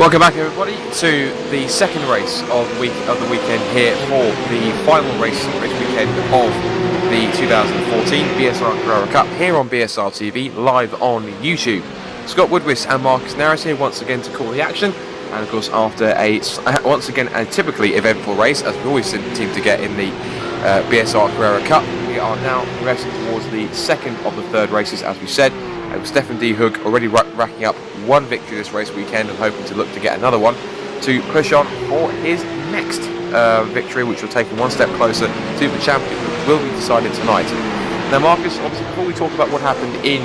Welcome back, everybody, to the second race of the weekend here for the final race weekend of the 2014 BSR Carrera Cup here on BSR TV, live on YouTube. Scott Woodwis and Marcus Narris here once again to call the action, and of course after once again a typically eventful race, as we always seem to get in the BSR Carrera Cup, we are now progressing towards the second of the third races, as we said. With Stefan D. Hoog already racking up one victory this race weekend and hoping to look to get another one to push on for his next victory, which will take him one step closer to the champion, which will be decided tonight. Now, Marcus, obviously before we talk about what happened in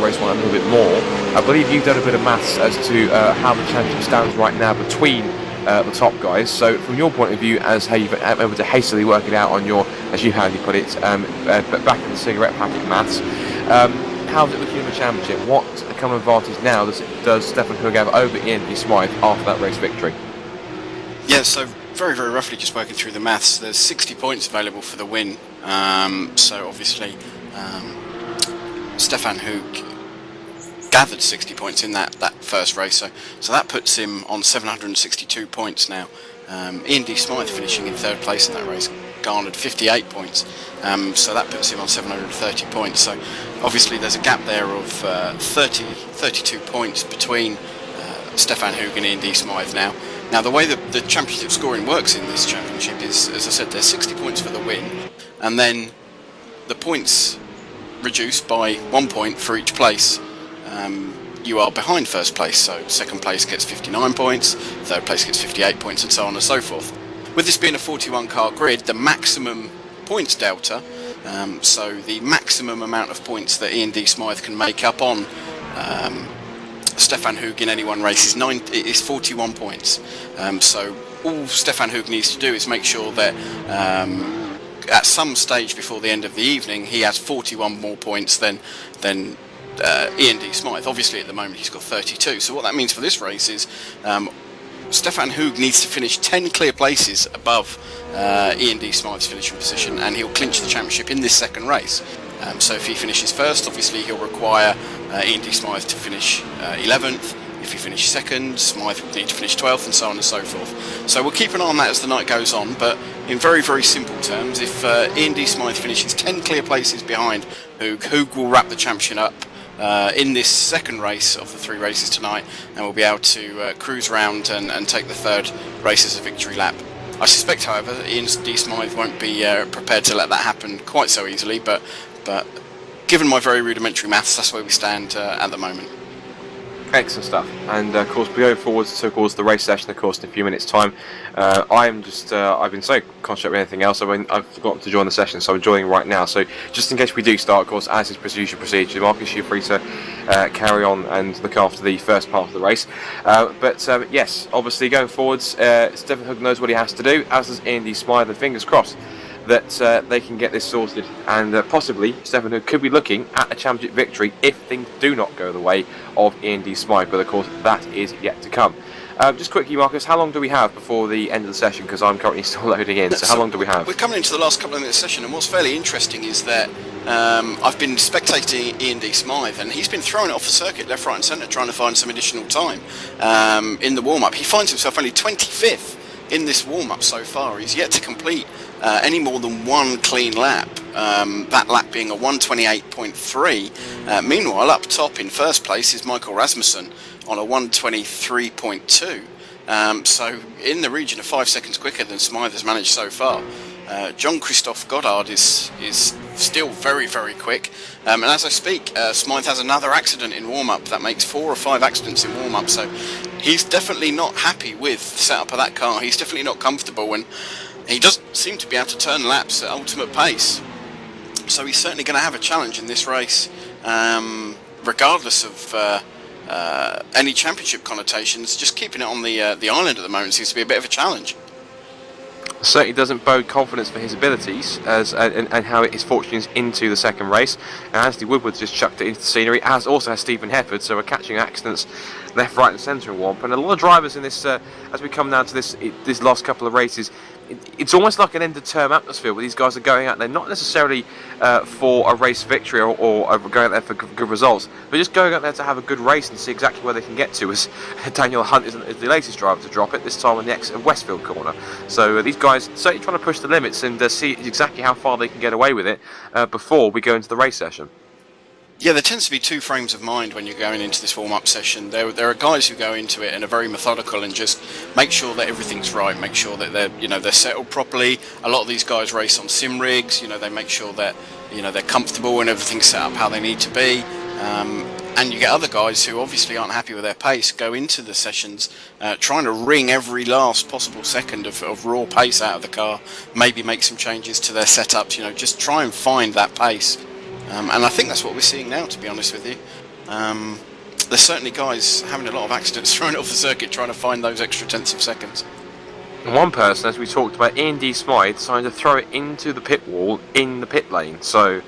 race one a little bit more, I believe you've done a bit of maths as to how the championship stands right now between the top guys. So from your point of view, as how you've been able to hastily work it out on your, as you put it, back in the cigarette packet maths, how's it looking in the championship? What kind of advantage now does Stefan Hoog have over Ian D. Smythe after that race victory? Yeah, so very, very roughly just working through the maths, there's 60 points available for the win. So obviously Stefan Hoog gathered 60 points in that first race, so that puts him on 762 points now. Ian D. Smythe finishing in third place in that race garnered 58 points, so that puts him on 730 points. So obviously there's a gap there of 32 points between Stefan Hoog and Ian D. Smythe now. Now the way the championship scoring works in this championship is, as I said, there's 60 points for the win, and then the points reduced by 1 point for each place you are behind first place. So second place gets 59 points, third place gets 58 points, and so on and so forth. With this being a 41 car grid, the maximum points delta, so the maximum amount of points that Ian D. Smythe can make up on Stefan Hoog in any one race is 41 points. So all Stefan Hoog needs to do is make sure that at some stage before the end of the evening he has 41 more points than Ian D. Smythe. Obviously at the moment he's got 32, so what that means for this race is Stefan Hoog needs to finish 10 clear places above Ian D. Smythe's finishing position, and he'll clinch the championship in this second race. So if he finishes first, obviously he'll require Ian D. Smythe to finish 11th. If he finishes second, Smythe will need to finish 12th, and so on and so forth. So we'll keep an eye on that as the night goes on, but in very, very simple terms, if Ian D. Smythe finishes 10 clear places behind Hoog, Hoog will wrap the championship up in this second race of the three races tonight, and we'll be able to cruise around and take the third race as a victory lap. I suspect, however, that Ian D. Smythe won't be prepared to let that happen quite so easily, but given my very rudimentary maths, that's where we stand at the moment. Excellent stuff. And of course, we go forwards towards the race session, of course, in a few minutes' time. I've been so concentrated with anything else, I've forgotten to join the session, so I'm joining right now. So just in case we do start, of course, as is procedure, Marcus, you're free to carry on and look after the first part of the race. Yes, obviously going forwards, Stefan Hoog knows what he has to do, as does Ian D. Smythe, and fingers crossed that they can get this sorted, and possibly Stefan Hoog could be looking at a championship victory if things do not go the way of Ian D. Smythe, but of course that is yet to come. Just quickly, Marcus, how long do we have before the end of the session, because I'm currently still loading in, so how long do we have? We're coming into the last couple of minutes of the session, and what's fairly interesting is that I've been spectating Ian D. Smythe, and he's been throwing it off the circuit left, right and centre, trying to find some additional time in the warm-up. He finds himself only 25th in this warm-up so far. He's yet to complete any more than one clean lap, that lap being a 128.3. Meanwhile, up top in first place is Michael Rasmussen on a 123.2. So in the region of 5 seconds quicker than Smythe has managed so far. Jean-Christophe Goddard is still very, very quick. And as I speak, Smythe has another accident in warm-up. That makes 4 or 5 accidents in warm-up. So he's definitely not happy with the setup of that car. He's definitely not comfortable, and he doesn't seem to be able to turn laps at ultimate pace. So he's certainly going to have a challenge in this race, regardless of any championship connotations. Just keeping it on the island at the moment seems to be a bit of a challenge. Certainly doesn't bode confidence for his abilities and how his fortunes into the second race. And Anthony Woodward's just chucked it into the scenery, as also has Stephen Hefford, so we're catching accidents left, right and centre in warm-up. And a lot of drivers in this, as we come down to this last couple of races, it's almost like an end-of-term atmosphere where these guys are going out there not necessarily for a race victory or going out there for good results, but just going out there to have a good race and see exactly where they can get to. As Daniel Hunt is the latest driver to drop it, this time on the exit of Westfield corner. So these guys certainly trying to push the limits and see exactly how far they can get away with it before we go into the race session. Yeah, there tends to be two frames of mind when you're going into this warm-up session. There are guys who go into it and are very methodical and just make sure that everything's right, make sure that they're settled properly. A lot of these guys race on sim rigs. They make sure that they're comfortable and everything's set up how they need to be. And you get other guys who obviously aren't happy with their pace, go into the sessions trying to wring every last possible second of raw pace out of the car, maybe make some changes to their setups, just try and find that pace. And I think that's what we're seeing now, to be honest with you. There's certainly guys having a lot of accidents thrown off the circuit trying to find those extra tenths of seconds. And one person, as we talked about, Ian D. Smythe, decided to throw it into the pit wall in the pit lane. So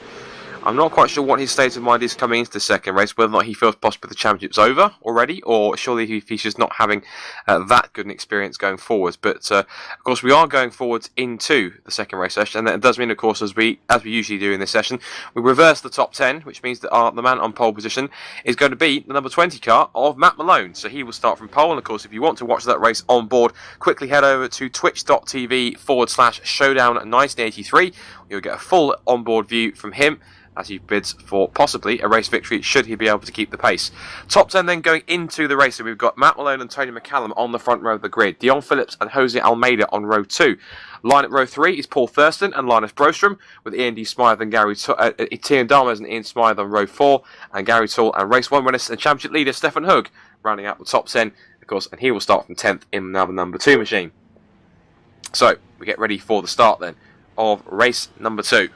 I'm not quite sure what his state of mind is coming into the second race, whether or not he feels possibly the championship's over already, or surely he's just not having that good an experience going forwards. But of course, we are going forwards into the second race session, and that does mean, of course, as we usually do in this session, we reverse the top 10, which means that the man on pole position is going to be the number 20 car of Matt Malone. So he will start from pole, and of course, if you want to watch that race on board, quickly head over to twitch.tv/showdown1983. You'll get a full onboard view from him as he bids for possibly a race victory should he be able to keep the pace. Top 10 then going into the race. So we've got Matt Malone and Tony McCallum on the front row of the grid. Dion Phillips and Jose Almeida on row 2. Line at row 3 is Paul Thurston and Linus Brostrom, with Ian D. Smythe and Tian Damas and Ian Smythe on row 4, and Gary Toole and race 1 winners and championship leader Stefan Hug rounding out the top 10, of course, and he will start from 10th in now the number 2 machine. So we get ready for the start then of race number 2.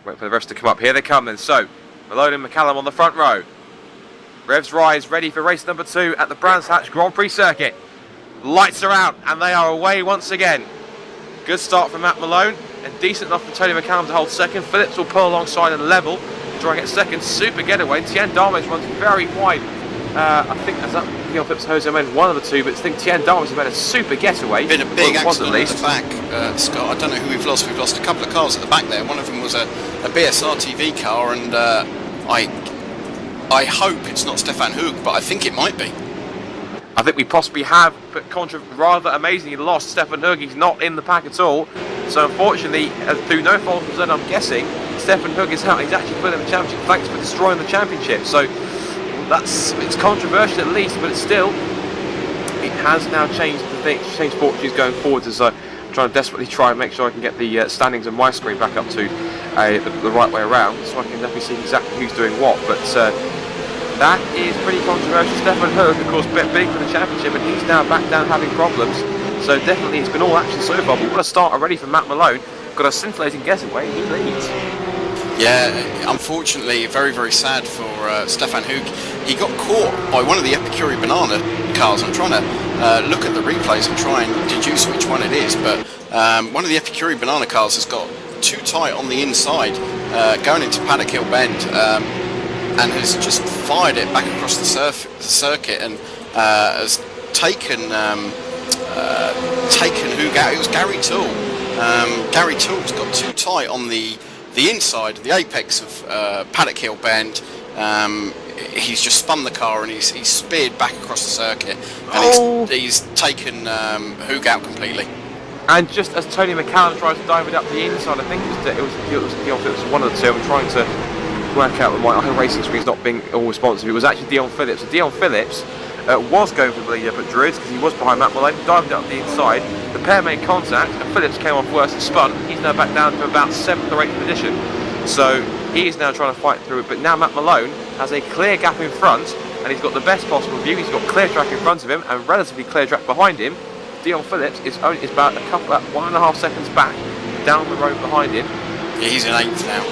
Wait for the rest to come up. Here they come then. So, Malone and McCallum on the front row. Revs rise, ready for race number 2 at the Brands Hatch Grand Prix circuit. Lights are out, and they are away once again. Good start from Matt Malone, and decent enough for Tony McCallum to hold second. Phillips will pull alongside and level, try and get second. Super getaway. Tian Damas runs very wide. I think that's up. Dion Phillips, Jose made one of the two, but I think Tian Damas has made a super getaway. Been a big accident at the back, Scott. I don't know who we've lost. We've lost a couple of cars at the back there. One of them was a BSR TV car, and I hope it's not Stefan Hug, but I think it might be. I think we possibly have, but rather amazingly lost Stefan Hug. He's not in the pack at all. So unfortunately, through no fault of his own, I'm guessing, Stefan Hug is out. He's actually put in the championship. Thanks for destroying the championship. So it's controversial at least, but it's still, it has now changed Portuguese going forwards as I'm trying to desperately try and make sure I can get the standings on my screen back up to the right way around, so I can definitely see exactly who's doing what. But that is pretty controversial. Stefan Hug, of course, big for the championship, and he's now back down having problems. So definitely it's been all action so far, but what a start already from Matt Malone. Got a scintillating getaway, he leads. Yeah, unfortunately, very, very sad for Stefan Hug. He got caught by one of the Epicuri Banana cars. I'm trying to look at the replays and try and deduce which one it is, but one of the Epicuri Banana cars has got too tight on the inside going into Paddock Hill Bend and has just fired it back across the circuit and has taken Hug out. It was Gary Toole. Gary Toole's got too tight on the inside, the apex of Paddock Hill Bend. He's just spun the car and he's speared back across the circuit, and he's taken Hug out completely. And just as Tony McCallum tries to dive it up the inside, I think it was Dion Phillips, one of the two. I'm trying to work out with my racing screen's not being all responsive. It was actually Dion Phillips. So Dion Phillips was going for the lead up at Druids because he was behind Matt Malone. He dived up the inside. The pair made contact, and Phillips came off worse and spun. He's now back down to about 7th or 8th position. So he is now trying to fight through it. But now Matt Malone has a clear gap in front, and he's got the best possible view. He's got clear track in front of him and relatively clear track behind him. Dion Phillips is about 1.5 seconds back down the road behind him. Yeah, he's in 8th now.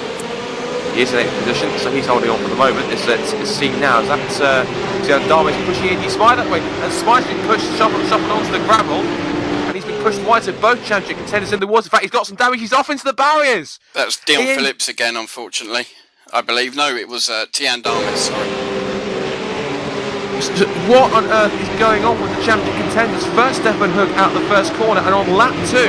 He is in 8th position, so he's holding on for the moment. It's seen now as that Darwin's pushing in. He's Smythe that way, and Smythe's been pushed, shuffled onto the gravel, and he's been pushed wide. So both championship contenders in the water. In fact, he's got some damage. He's off into the barriers. That was Dion Phillips again, unfortunately. I believe. No, it was Tian Damas. Sorry. What on earth is going on with the championship contenders? First Stefan Hug out the first corner, and on lap 2,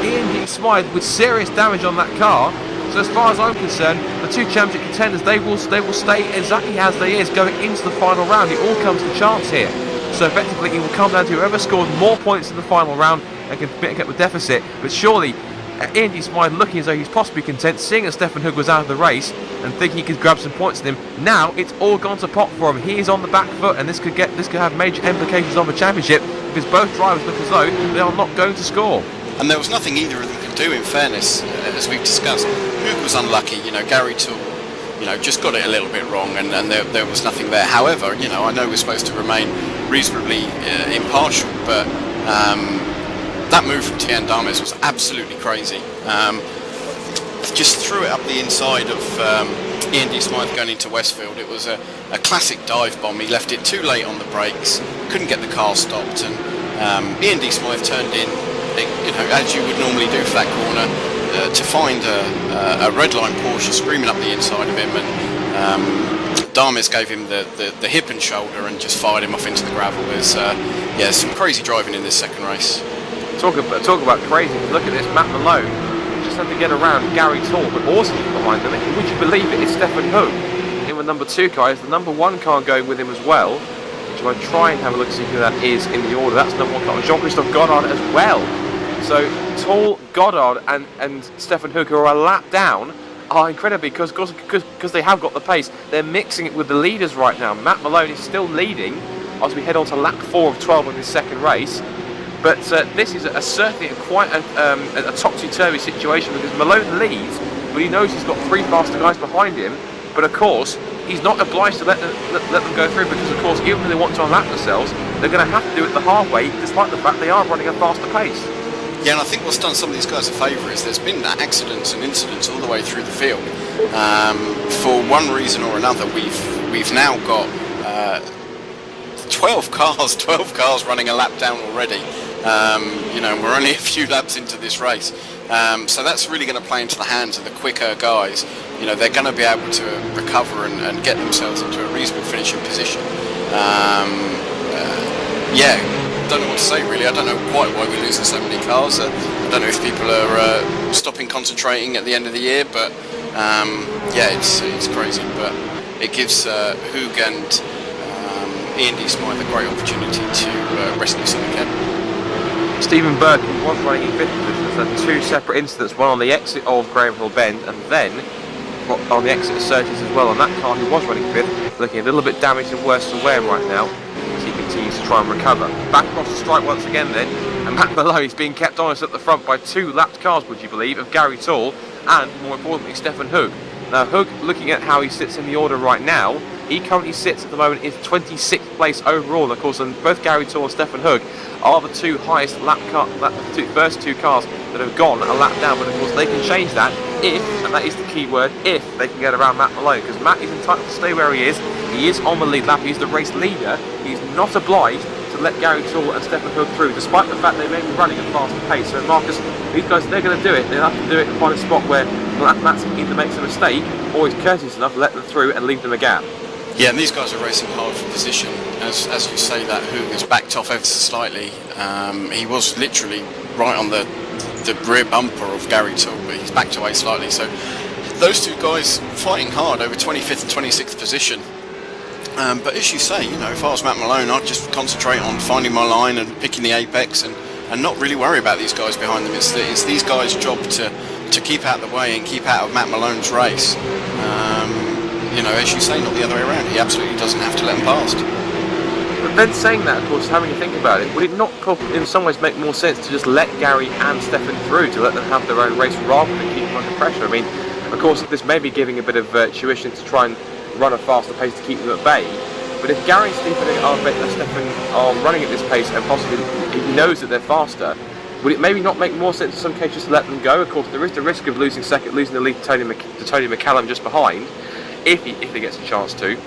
Ian D. Smythe with serious damage on that car. So as far as I'm concerned, the two championship contenders, they will stay exactly as they is going into the final round. It all comes to chance here. So effectively, it will come down to whoever scores more points in the final round and can make up the deficit. But surely, Ian D. Smythe looking as though he's possibly content, seeing that Stefan Hoog was out of the race and thinking he could grab some points in him. Now it's all gone to pot for him. He is on the back foot, and this could have major implications on the championship because both drivers look as though they are not going to score. And there was nothing either of them could do, in fairness, as we've discussed. Hoog was unlucky, Gary Toole, just got it a little bit wrong, and there was nothing there. However, I know we're supposed to remain reasonably impartial, but that move from Tian Dames was absolutely crazy. Just threw it up the inside of Ian D. Smythe going into Westfield. It was a classic dive bomb. He left it too late on the brakes, couldn't get the car stopped, and Ian D. Smythe turned in, as you would normally do for that corner, to find a red line Porsche screaming up the inside of him, and Dames gave him the hip and shoulder and just fired him off into the gravel. There's some crazy driving in this second race. Talk about crazy. Look at this, Matt Malone just had to get around Gary Toole, but also behind him, would you believe it, is Stefan Hoog in with number 2 car. Is the number 1 car going with him as well, which I'm going to try and have a look to see who that is in the order. That's number 1 car, Jean-Christophe Goddard as well. So Toole, Goddard and Stefan Hoog, who are a lap down, are incredibly, because they have got the pace, they're mixing it with the leaders right now. Matt Malone is still leading as we head on to lap 4 of 12 of this second race. But this is certainly quite a topsy-turvy situation, because Malone leads, but he knows he's got 3 faster guys behind him. But of course, he's not obliged to let them go through, because of course, even if they want to unlap themselves, they're going to have to do it the hard way, despite the fact they are running a faster pace. Yeah, and I think what's done some of these guys a favour is there's been accidents and incidents all the way through the field. For one reason or another, we've now got 12 cars running a lap down already. We're only a few laps into this race, so that's really going to play into the hands of the quicker guys. They're going to be able to recover and get themselves into a reasonable finishing position. Don't know what to say really. I don't know quite why we're losing so many cars. I don't know if people are stopping concentrating at the end of the year, but it's crazy. But it gives Hoog and Ian D. Smythe a great opportunity to rescue something again. Stephen Bird was running in 5th position. There's 2 separate incidents, one on the exit of Graham Hill Bend and then on the exit of Surtees as well. On that car who was running 5th, looking a little bit damaged and worse for wear right now, as he continues to try and recover. Back across the stripe once again then, and Matt Malone is being kept honest at the front by 2 lapped cars, would you believe, of Gary Toole and, more importantly, Stefan Hoog. Now Hoog, looking at how he sits in the order right now, he currently sits at the moment in 26th place overall. And of course, both Gary Toole and Stefan Hoog are the 2 highest first 2 cars that have gone a lap down. But of course, they can change that if, and that is the key word, if they can get around Matt Malone, because Matt is entitled to stay where he is. He is on the lead lap. He's the race leader. He's not obliged to let Gary Toole and Stefan Hoog through, despite the fact they may be running at faster pace. So Marcus, these guys, they're going to do it. They'll have to do it and find a spot where Matt either makes a mistake or he's courteous enough to let them through and leave them a gap. Yeah, and these guys are racing hard for position. As you say, that Hoog has backed off ever so slightly. He was literally right on the rear bumper of Gary Toole, but he's backed away slightly. So those 2 guys fighting hard over 25th and 26th position. But as you say, if I was Matt Malone, I'd just concentrate on finding my line and picking the apex and not really worry about these guys behind them. It's these guys' job to keep out of the way and keep out of Matt Malone's race. As you say, not the other way around. He absolutely doesn't have to let them past. But then saying that, of course, having to think about it, would it not in some ways make more sense to just let Gary and Stefan through, to let them have their own race rather than keep them under pressure? I mean, of course, this may be giving a bit of tuition to try and run a faster pace to keep them at bay. But if Gary and Stefan are running at this pace and possibly he knows that they're faster, would it maybe not make more sense in some cases to let them go? Of course, there is the risk of losing the lead to Tony McCallum just behind, if he gets a chance to.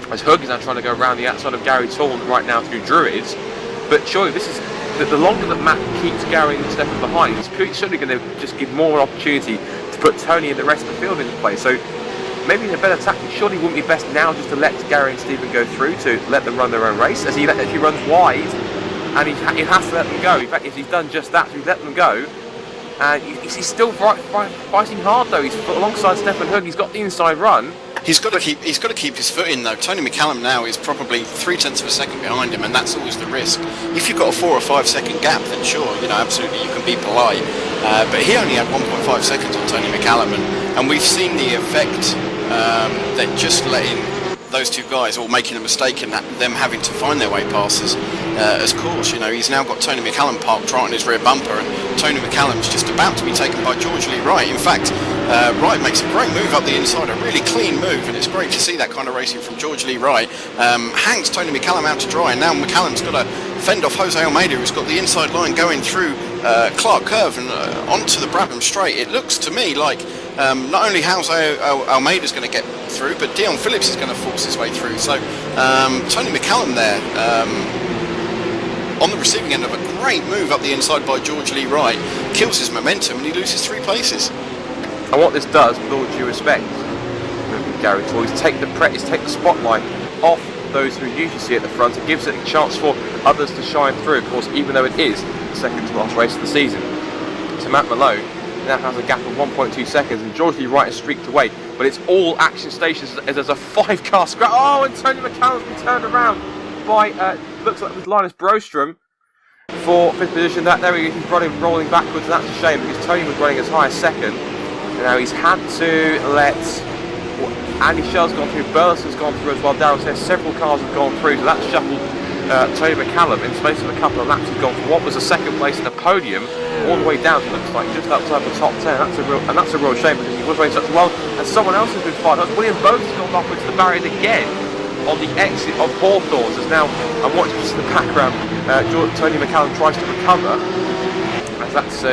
As Hoog is now trying to go around the outside of Gary Toole right now through Druids. But surely this is the longer that Matt keeps Gary and Stefan behind, it's certainly going to just give more opportunity to put Tony and the rest of the field into play. So maybe a better tactic surely wouldn't be best now just to let Gary and Stephen go through, to let them run their own race, as he runs wide and he has to let them go. In fact, if he's done just that, so he's let them go, And he's still fighting hard though. He's alongside Stefan Hoog. He's got the inside run. He's got to keep his foot in though. Tony McCallum now is probably 0.3 of a second behind him, and that's always the risk. If you've got a 4 or 5 second gap, then sure, absolutely you can be polite. But he only had 1.5 seconds on Tony McCallum, and we've seen the effect that just letting those two guys, or making a mistake in that, them having to find their way past us as course. He's now got Tony McCallum parked right on his rear bumper, and Tony McCallum's just about to be taken by George Lee Wright. In fact, Wright makes a great move up the inside, a really clean move, and it's great to see that kind of racing from George Lee Wright. Hangs Tony McCallum out to dry, and now McCallum's got to fend off Jose Almeida, who's got the inside line going through Clark Curve and onto the Brabham Straight. It looks to me like not only Jose Almeida's going to get through, but Dion Phillips is going to force his way through. So Tony McCallum there on the receiving end of a great move up the inside by George Lee Wright, kills his momentum and he loses 3 places. And what this does, with all due respect, Gary Toy, is take the spotlight off those who usually see at the front. It gives it a chance for others to shine through, of course, even though it is the second to last race of the season. So Matt Malone now has a gap of 1.2 seconds, and George Lee Wright has streaked away, but it's all action stations as there's a 5-car scrap. Oh, and Tony McCallum's been turned around by, looks like it was Linus Brostrom for 5th position. There he is, he's rolling backwards, and that's a shame because Tony was running as high as 2nd. And now he's had to let Andy Schell's gone through, Burleson's gone through as well. Darryl says several cars have gone through, so that's shuffled Tony McCallum in space of a couple of laps. He's gone from what was a 2nd place in the podium all the way down to looks like just outside the top 10. That's a real shame because he was running such well. And someone else has been fired. William Bowes has gone off into the barrier again on the exit of Hawthorns. As now I'm watching just in the background. Tony McCallum tries to recover. As that's so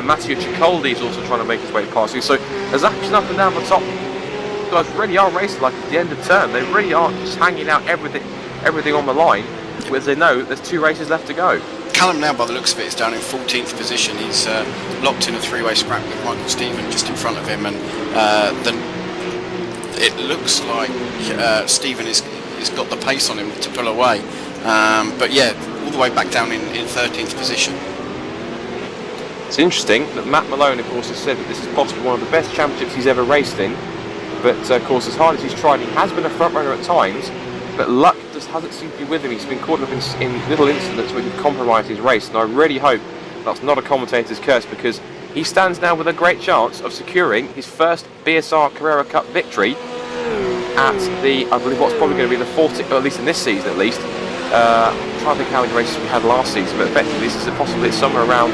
Matteo Ciccoldi is also trying to make his way past you. So there's action up and down the top. You guys really are racing like at the end of term. They really are just hanging out everything on the line, because they know there's 2 races left to go. Callum now, by the looks of it, is down in 14th position. He's locked in a 3-way scrap with Michael Stephen just in front of him, and then it looks like Stephen has got the pace on him to pull away. But yeah, all the way back down in 13th position. It's interesting that Matt Malone, of course, has said that this is possibly one of the best championships he's ever raced in. But of course, as hard as he's tried, he has been a front runner at times. But luck just hasn't seemed to be with him. He's been caught up in little incidents which have compromised his race. And I really hope that's not a commentator's curse, because he stands now with a great chance of securing his first BSR Carrera Cup victory at the, I believe, what's probably going to be the 40th, or at least in this season at least. I'm trying to think how many races we had last season, but effectively this is possibly somewhere around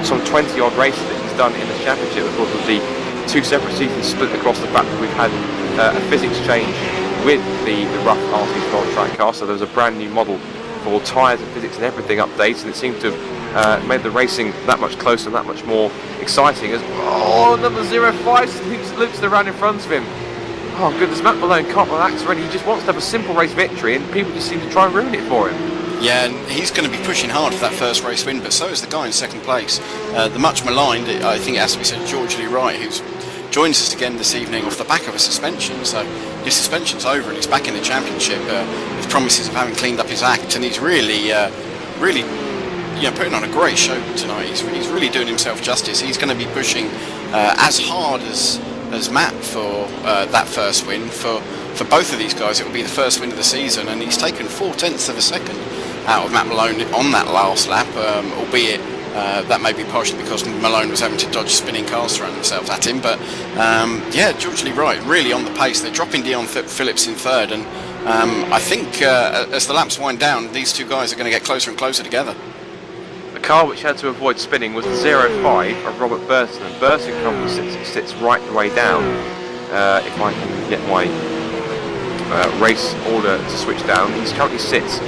some 20-odd races that he's done in the championship, of course, with the 2 separate seasons split across the fact that we've had a physics change with the rough RC Control track car, so there was a brand new model for tyres and physics and everything updates, and it seemed to have made the racing that much closer and that much more exciting. As number 05 loops around in front of him. Oh goodness, Matt Malone can't relax already. He just wants to have a simple race victory, and people just seem to try and ruin it for him. Yeah, and he's going to be pushing hard for that first race win, but so is the guy in 2nd place. The much maligned, I think it has to be said, George Lee Wright, who's joins us again this evening off the back of a suspension. So his suspension's over and he's back in the championship with promises of having cleaned up his act, and he's really putting on a great show tonight. He's really doing himself justice. He's going to be pushing as hard as Matt for that first win. For both of these guys, it will be the first win of the season, and he's taken 0.4 of a second out of Matt Malone on that last lap, albeit that may be partially because Malone was having to dodge spinning cars throwing themselves at him. But yeah, George Lee Wright really on the pace. They're dropping Dion Phillips in 3rd, and I think as the laps wind down, these 2 guys are going to get closer and closer together. The car which had to avoid spinning was the 05 of Robert Burton, and Burton currently sits right the way down. If I can get my race order to switch down, he currently sits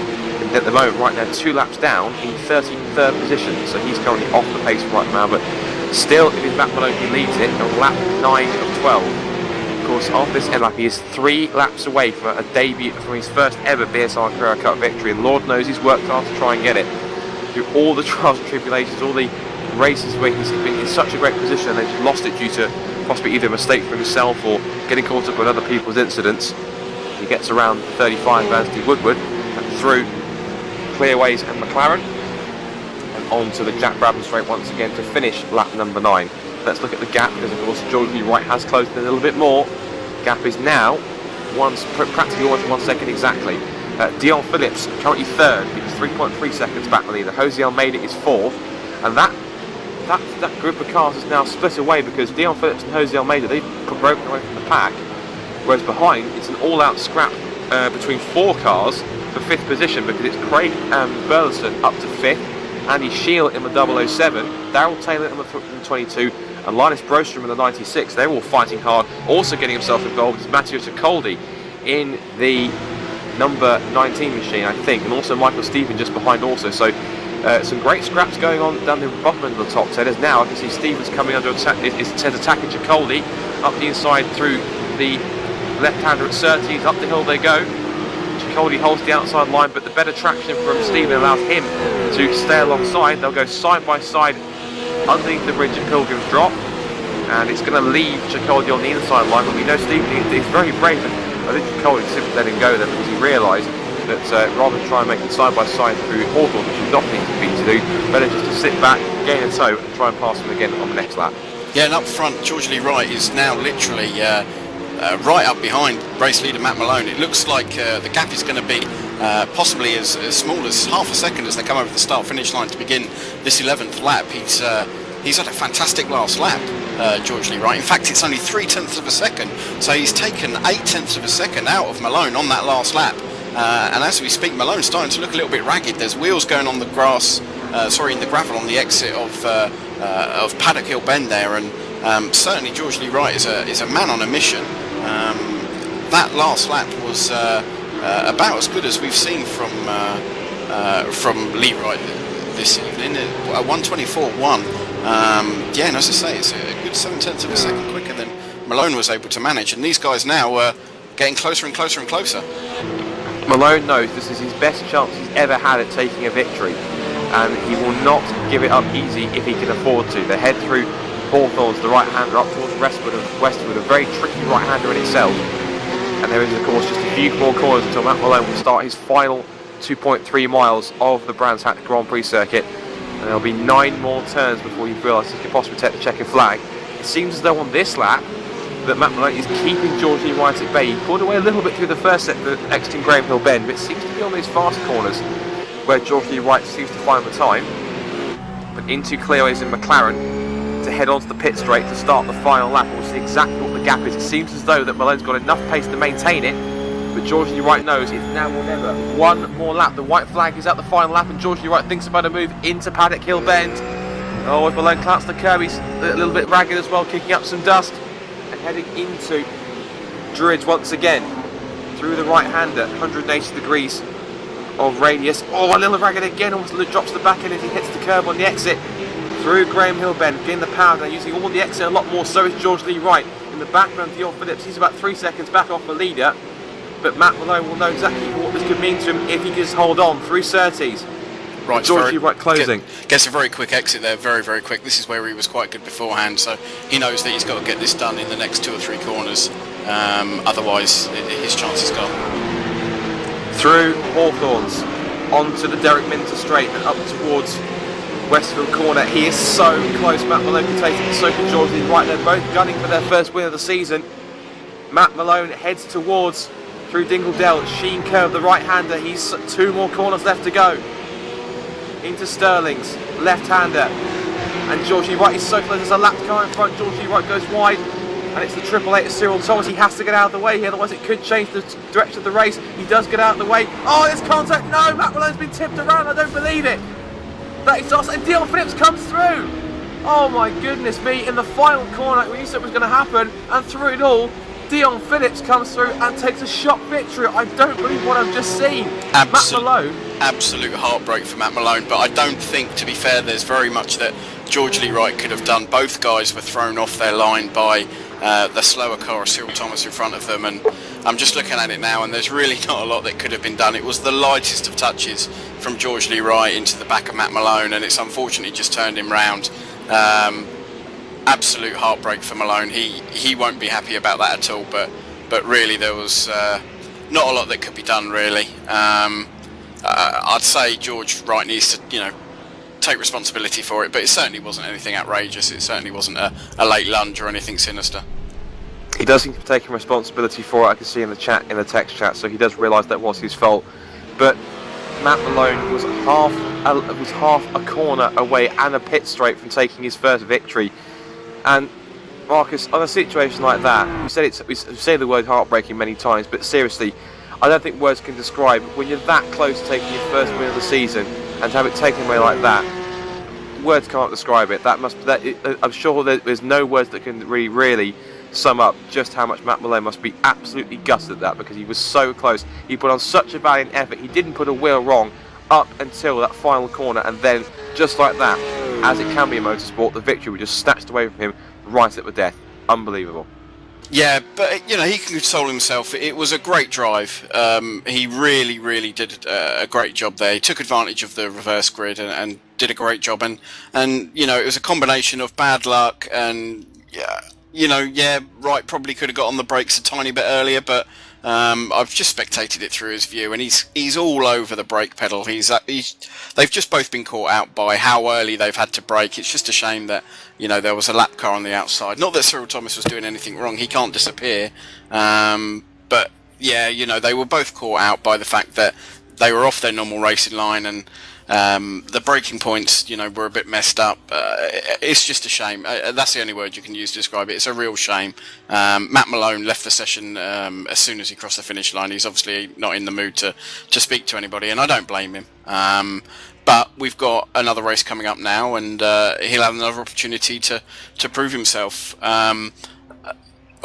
at the moment right now 2 laps down in 33rd position, so he's currently off the pace right now, but still it is Matt Malone who leads it on lap 9 of 12. Of course, after this end lap he is 3 laps away from a debut, from his first ever BSR Carrera Cup victory, and Lord knows he's worked hard to try and get it through all the trials and tribulations, all the races where he's been in such a great position and they've just lost it due to possibly either a mistake from himself or getting caught up with other people's incidents. He gets around 35 Anthony Woodward and through Clearways and McLaren, and onto the Jack Brabham straight once again to finish lap number 9. Let's look at the gap, because of course George Lee Wright has closed it a little bit more. Gap is now practically almost 1 second exactly. Dion Phillips currently third, because 3.3 seconds back the leader. Jose Almeida is fourth, and that group of cars is now split away, because Dion Phillips and Jose Almeida, they've broken away from the pack, whereas behind it's an all-out scrap between 4 cars for 5th position, because it's Craig Burleson up to 5th, Andy Shield in the 007, Darrell Taylor in the 22, and Linus Brostrom in the 96. They're all fighting hard. Also getting himself involved is Matteo Ciccaldi in the number 19 machine, I think, and also Michael Stephen just behind also. So some great scraps going on down the bottom end of the top 10. As now I can see Stevens coming under attack, is attacking Ciccaldi up the inside through the left-hander at Surtees. Up the hill they go. Ciccaldi holds the outside line, but the better traction from Stephen allows him to stay alongside. They'll go side by side underneath the bridge at Pilgrim's Drop, and it's going to leave Ciccaldi on the inside line, but we know Stephen is very brave, and I think Ciccaldi simply let him go there because he realised that rather than try and make it side by side through Hawthorne, which is not easy to do, better just to sit back, gain a toe, and try and pass him again on the next lap. Yeah, and up front, George Lee Wright is now literally right up behind race leader Matt Malone. It looks like the gap is going to be possibly as small as half a second as they come over the start-finish line to begin this 11th lap. He's had a fantastic last lap, George Lee Wright. In fact, it's only 0.3 of a second, so he's taken 0.8 of a second out of Malone on that last lap. And as we speak, Malone's starting to look a little bit ragged. There's wheels going on the grass, in the gravel on the exit of Paddock Hill Bend there, and certainly George Lee Wright is a man on a mission. That last lap was about as good as we've seen from Lee Wright this evening. 1:24.1. Yeah, and as I say, it's a good 0.7 of a second quicker than Malone was able to manage, and these guys now getting closer and closer and closer. Malone knows this is his best chance he's ever had at taking a victory, and he will not give it up easy if he can afford to. They head through Hawthorne's, the right-hander, up towards Westwood, a very tricky right-hander in itself. And there is, of course, just a few more corners until Matt Malone will start his final 2.3 miles of the Brands Hatch Grand Prix circuit. And there'll be 9 more turns before you realise he could possibly take the checkered flag. It seems as though on this lap that Matt Malone is keeping George Lee Wright at bay. He pulled away a little bit through the first set, the exiting Graham Hill Bend, but it seems to be on these fast corners where George Lee Wright seems to find the time. But into Cleo's in McLaren to head onto the pit straight to start the final lap. We'll see exactly what the gap is. It seems as though that Malone's got enough pace to maintain it, but George Lee Wright knows it's now or never. One more lap. The white flag is at the final lap, and George Lee Wright thinks about a move into Paddock Hill Bend. Oh, if Malone clouts the curb, he's a little bit ragged as well, kicking up some dust. And heading into Druids once again, through the right-hander, 180 degrees of radius. Oh, a little ragged again, almost drops the back end as he hits the curb on the exit. Through Graham Hill Bend, getting the power down, using all the exit a lot more. So is George Lee Wright. In the background, Dion Phillips, he's about 3 seconds back off the leader. But Matt Malone will know exactly what this could mean to him if he can just hold on through Surtees. Right, George Lee Wright closing. Gets a very quick exit there, very, very quick. This is where he was quite good beforehand, so he knows that he's got to get this done in the next 2 or 3 corners. Otherwise, his chance is gone. Through Hawthorns, onto the Derek Minter straight and up towards Westfield Corner. He is so close. Matt Malone can take it, so can George Lee Wright. They're both gunning for their first win of the season. Matt Malone heads towards, through Dingledale, Sheen Curve, the right-hander. He's 2 more corners left to go. Into Sterling's left-hander, and George Lee Wright is so close. There's a lapped car in front. George Lee Wright goes wide, and it's the 888 of Cyril Thomas. He has to get out of the way here, otherwise it could change the direction of the race. He does get out of the way. Oh, there's contact. No, Matt Malone's been tipped around. I don't believe it. That is awesome. And Dion Phillips comes through. Oh my goodness me! In the final corner, we knew something was going to happen, and through it all, Dion Phillips comes through and takes a shock victory. I don't believe what I've just seen. Matt Malone. Absolute heartbreak for Matt Malone, but I don't think, to be fair, there's very much that George Lee Wright could have done. Both guys were thrown off their line by the slower car of Cyril Thomas in front of them, and I'm just looking at it now, and there's really not a lot that could have been done. It was the lightest of touches from George Lee Wright into the back of Matt Malone, and it's unfortunately just turned him round. Absolute heartbreak for Malone. He won't be happy about that at all, but really there was not a lot that could be done, really. I'd say George Wright needs to, take responsibility for it, but it certainly wasn't anything outrageous. It certainly wasn't a late lunge or anything sinister. He does seem to be taking responsibility for it. I can see in the chat, in the text chat, so he does realise that was his fault. But Matt Malone was half a corner away and a pit straight from taking his first victory. And Marcus, on a situation like that, we say the word heartbreaking many times, but seriously, I don't think words can describe when you're that close to taking your first win of the season and to have it taken away like that. Words can't describe it. I'm sure there's no words that can really sum up just how much Matt Malone must be absolutely gutted at that, because he was so close. He put on such a valiant effort. He didn't put a wheel wrong up until that final corner, and then just like that, as it can be in motorsport, the victory was just snatched away from him right at the death. Unbelievable. Yeah, but he can console himself. It was a great drive. He really did a great job there. He took advantage of the reverse grid and did a great job. And it was a combination of bad luck and probably could have got on the brakes a tiny bit earlier, but I've just spectated it through his view, and he's all over the brake pedal. They've just both been caught out by how early they've had to brake. It's just a shame that there was a lap car on the outside. Not that Cyril Thomas was doing anything wrong. He can't disappear. But yeah, they were both caught out by the fact that they were off their normal racing line, and the braking points, were a bit messed up. It's just a shame. That's the only word you can use to describe it. It's a real shame. Matt Malone left the session as soon as he crossed the finish line. He's obviously not in the mood to speak to anybody, and I don't blame him. But we've got another race coming up now, and he'll have another opportunity to prove himself,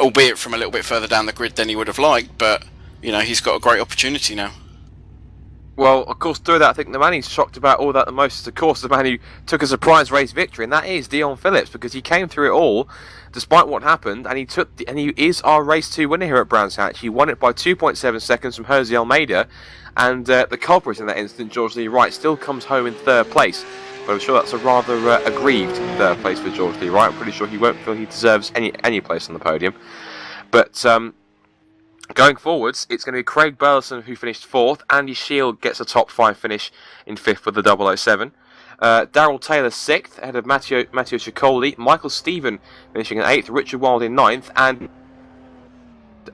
albeit from a little bit further down the grid than he would have liked. But he's got a great opportunity now. Well, of course, through that, I think the man he's shocked about all that the most is, of course, the man who took a surprise race victory, and that is Dion Phillips, because he came through it all, despite what happened, and he is our race 2 winner here at Brands Hatch. He won it by 2.7 seconds from Jose Almeida, and the culprit in that incident, George Lee Wright, still comes home in 3rd place. But I'm sure that's a rather aggrieved 3rd place for George Lee Wright. I'm pretty sure he won't feel he deserves any place on the podium. But going forwards, it's going to be Craig Burleson who finished 4th. Andy Shield gets a top 5 finish in 5th with the 007. Darrell Taylor 6th, ahead of Matteo Ciccoli. Michael Stephen finishing in 8th. Richard Wild in 9th. And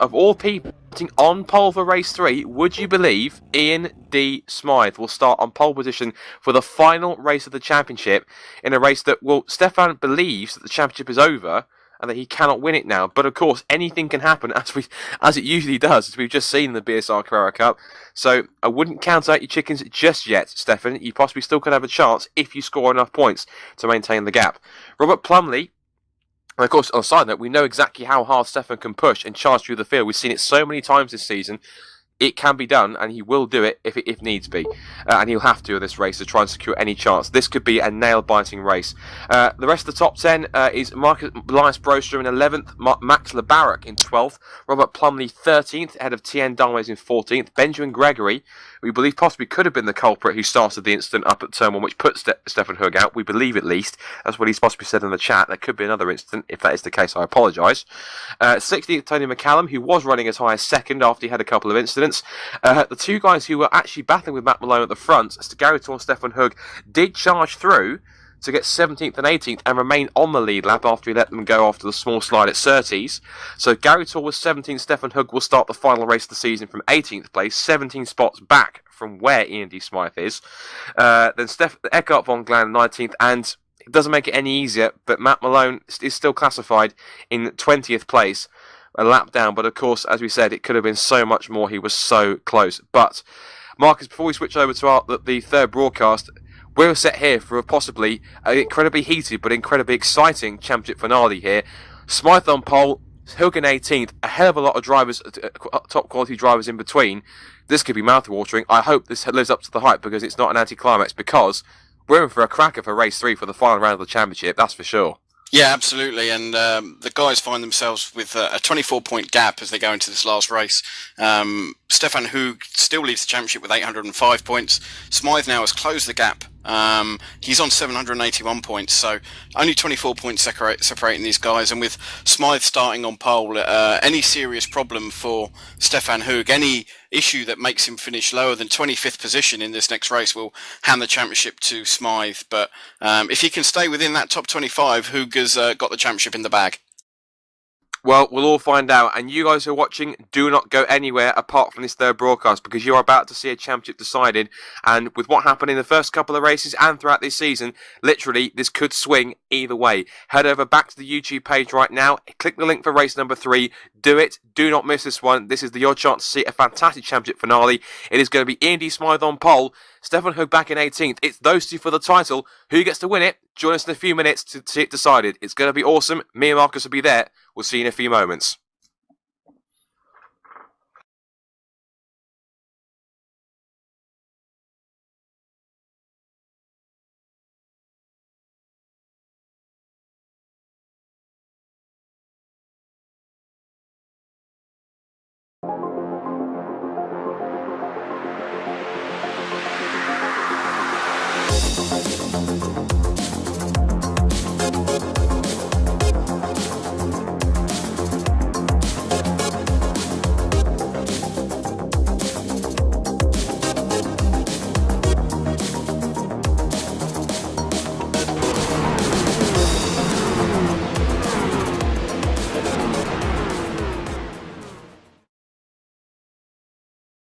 of all people on pole for race 3, would you believe Ian D. Smythe will start on pole position for the final race of the championship, in a race that, well, Stefan believes that the championship is over and that he cannot win it now. But of course, anything can happen, as it usually does, as we've just seen in the BSR Carrera Cup. So I wouldn't count out your chickens just yet, Stefan. You possibly still could have a chance if you score enough points to maintain the gap. Robert Plumley, and of course, on a side note, we know exactly how hard Stefan can push and charge through the field. We've seen it so many times this season. It can be done, and he will do it if needs be. And he'll have to in this race to try and secure any chance. This could be a nail-biting race. The rest of the top 10 is Marcus Elias Broster in 11th, Max LeBarrack in 12th, Robert Plumley 13th, ahead of Tien Darways in 14th, Benjamin Gregory, we believe possibly could have been the culprit who started the incident up at Turn 1, which put Stefan Hug out. We believe at least. That's what he's possibly said in the chat. There could be another incident. If that is the case, I apologise. 16th, Tony McCallum, who was running as high as 2nd after he had a couple of incidents. The two guys who were actually battling with Matt Malone at the front, Gary Tour and Stefan Hug, did charge through to get 17th and 18th and remain on the lead lap after he let them go after the small slide at Surtees. So Gary Tour was 17th, Stefan Hug will start the final race of the season from 18th place, 17 spots back from where Ian D. Smythe is. Then Eckhart von Glan 19th, and it doesn't make it any easier, but Matt Malone is still classified in 20th place, a lap down, but of course, as we said, it could have been so much more. He was so close. But Marcus, before we switch over to the third broadcast, we're set here for possibly an incredibly heated but incredibly exciting championship finale here. Smythe on pole, Hug in 18th, a hell of a lot of drivers, top quality drivers in between. This could be mouth-watering. I hope this lives up to the hype, because it's not an anticlimax, because we're in for a cracker for race 3 for the final round of the championship, that's for sure. Yeah, absolutely, and the guys find themselves with a 24-point gap as they go into this last race. Stefan Hug still leads the championship with 805 points. Smythe now has closed the gap He's on 781 points, so only 24 points separating these guys. And with Smythe starting on pole, any serious problem for Stefan Hug, any issue that makes him finish lower than 25th position in this next race will hand the championship to Smythe. But if he can stay within that top 25, Hug has got the championship in the bag. Well, we'll all find out, and you guys who are watching, do not go anywhere apart from this third broadcast, because you're about to see a championship decided, and with what happened in the first couple of races and throughout this season, literally, this could swing either way. Head over back to the YouTube page right now, click the link for race number 3, do it, do not miss this one. This is your chance to see a fantastic championship finale. It is going to be Ian D. Smythe on pole, Stefan Hug back in 18th. It's those two for the title. Who gets to win it? Join us in a few minutes to see it decided. It's going to be awesome. Me and Marcus will be there. We'll see you in a few moments.